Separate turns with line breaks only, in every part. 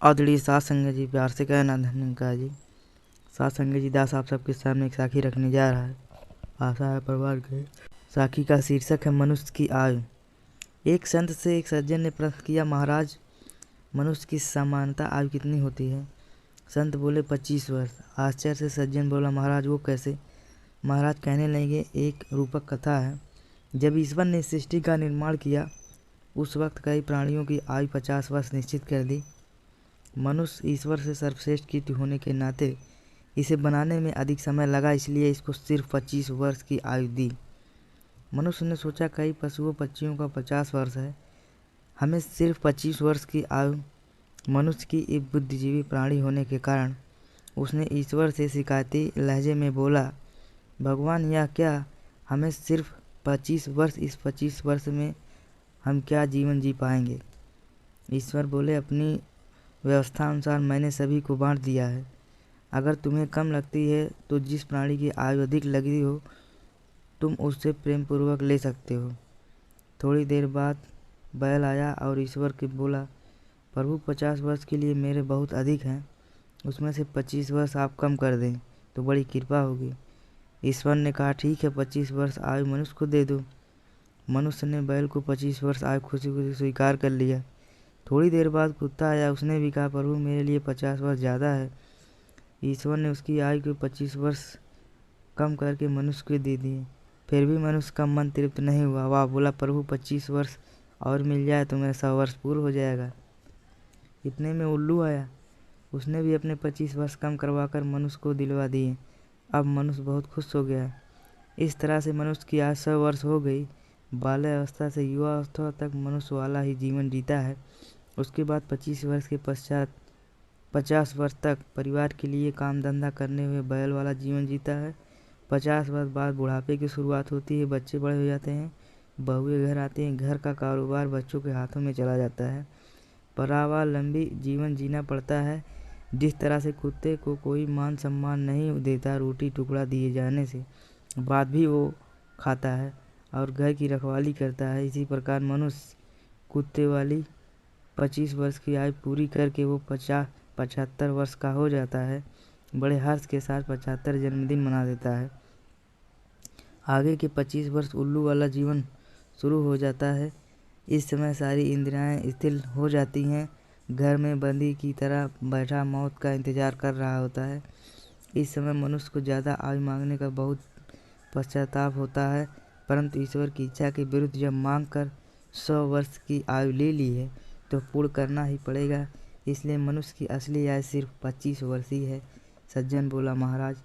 आदरणीय साथ संगत जी, प्यार से कहना धन्यवाद जी। साथ संगत जी, दास आप सबके सामने एक साखी रखने जा रहा है। आशा है परिवार के। साखी का शीर्षक है मनुष्य की आयु। एक संत से एक सज्जन ने प्रश्न किया, महाराज मनुष्य की सामान्यता आयु कितनी होती है? संत बोले 25 वर्ष। आश्चर्य से सज्जन बोला, महाराज वो कैसे? महाराज कहने लगे, एक रूपक कथा है। जब ईश्वर ने सृष्टि का निर्माण किया उस वक्त कई प्राणियों की आयु 50 वर्ष निश्चित कर दी। मनुष्य ईश्वर से सर्वश्रेष्ठ कीर्ति होने के नाते इसे बनाने में अधिक समय लगा, इसलिए इसको सिर्फ 25 वर्ष की आयु दी। मनुष्य ने सोचा कई पशुओं पक्षियों का 50 वर्ष है, हमें सिर्फ 25 वर्ष की आयु। मनुष्य की एक बुद्धिजीवी प्राणी होने के कारण उसने ईश्वर से शिकायती लहजे में बोला, भगवान यह क्या, हमें सिर्फ 25 वर्ष, इस 25 वर्ष में हम क्या जीवन जी पाएंगे? ईश्वर बोले, अपनी व्यवस्था अनुसार मैंने सभी को बांट दिया है। अगर तुम्हें कम लगती है तो जिस प्राणी की आयु अधिक लगी हो तुम उससे प्रेम पूर्वक ले सकते हो। थोड़ी देर बाद बैल आया और ईश्वर के बोला, प्रभु 50 वर्ष के लिए मेरे बहुत अधिक हैं, उसमें से 25 वर्ष आप कम कर दें तो बड़ी कृपा होगी। ईश्वर ने कहा, ठीक है, 25 वर्ष आयु मनुष्य को दे दो। मनुष्य ने बैल को 25 वर्ष आयु खुशी खुशी स्वीकार कर लिया। थोड़ी देर बाद कुत्ता आया, उसने भी कहा, प्रभु मेरे लिए 50 वर्ष ज़्यादा है। ईश्वर ने उसकी आयु को 25 वर्ष कम करके मनुष्य को दे दिए। फिर भी मनुष्य का मन तृप्त नहीं हुआ। वह बोला, प्रभु 25 वर्ष और मिल जाए तो मेरा 100 वर्ष पूर्ण हो जाएगा। इतने में उल्लू आया, उसने भी अपने 25 वर्ष कम करवाकर मनुष्य को दिलवा दिए। अब मनुष्य बहुत खुश हो गया। इस तरह से मनुष्य की आयु 100 वर्ष हो गई। बाल्यावस्था से युवावस्था तक मनुष्य वाला ही जीवन जीता है। उसके बाद 25 वर्ष के पश्चात 50 वर्ष तक परिवार के लिए काम धंधा करने हुए बैल वाला जीवन जीता है। 50 वर्ष बाद बुढ़ापे की शुरुआत होती है, बच्चे बड़े हो जाते हैं, बहुएं घर आते हैं, घर का कारोबार बच्चों के हाथों में चला जाता है। परावा लंबी जीवन जीना पड़ता है। जिस तरह से कुत्ते को कोई मान सम्मान नहीं देता, रोटी टुकड़ा दिए जाने से बाद भी वो खाता है और घर की रखवाली करता है, इसी प्रकार मनुष्य कुत्ते वाली 25 वर्ष की आयु पूरी करके वो 75 वर्ष का हो जाता है। बड़े हर्ष के साथ 75 जन्मदिन मना देता है। आगे के 25 वर्ष उल्लू वाला जीवन शुरू हो जाता है। इस समय सारी इंद्रियां स्थिर हो जाती हैं। घर में बंदी की तरह बैठा मौत का इंतजार कर रहा होता है। इस समय मनुष्य को ज़्यादा आयु मांगने का बहुत पश्चाताप होता है, परंतु ईश्वर की इच्छा के विरुद्ध जब मांग कर 100 वर्ष की आयु ले ली है तो पूर्ण करना ही पड़ेगा। इसलिए मनुष्य की असली आयु सिर्फ 25 वर्ष ही है। सज्जन बोला, महाराज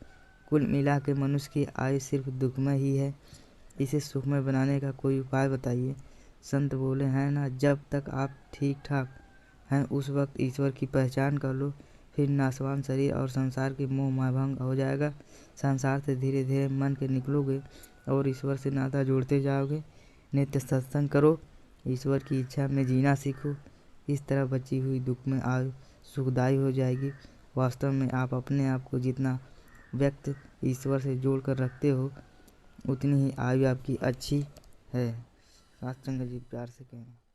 कुल मिला के मनुष्य की आयु सिर्फ दुखमय ही है, इसे सुखमय बनाने का कोई उपाय बताइए। संत बोले, हैं ना, जब तक आप ठीक ठाक हैं उस वक्त ईश्वर की पहचान कर लो, फिर नाशवान शरीर और संसार के मोह माया भंग हो जाएगा। संसार से धीरे धीरे मन के निकलोगे और ईश्वर से नाता जोड़ते जाओगे। नित्य सत्संग करो, ईश्वर की इच्छा में जीना सीखो। इस तरह बची हुई दुख में आयु सुखदायी हो जाएगी। वास्तव में आप अपने आप को जितना व्यक्त ईश्वर से जोड़ कर रखते हो उतनी ही आयु आपकी अच्छी है। साथ संगत जी, प्यार से कहना।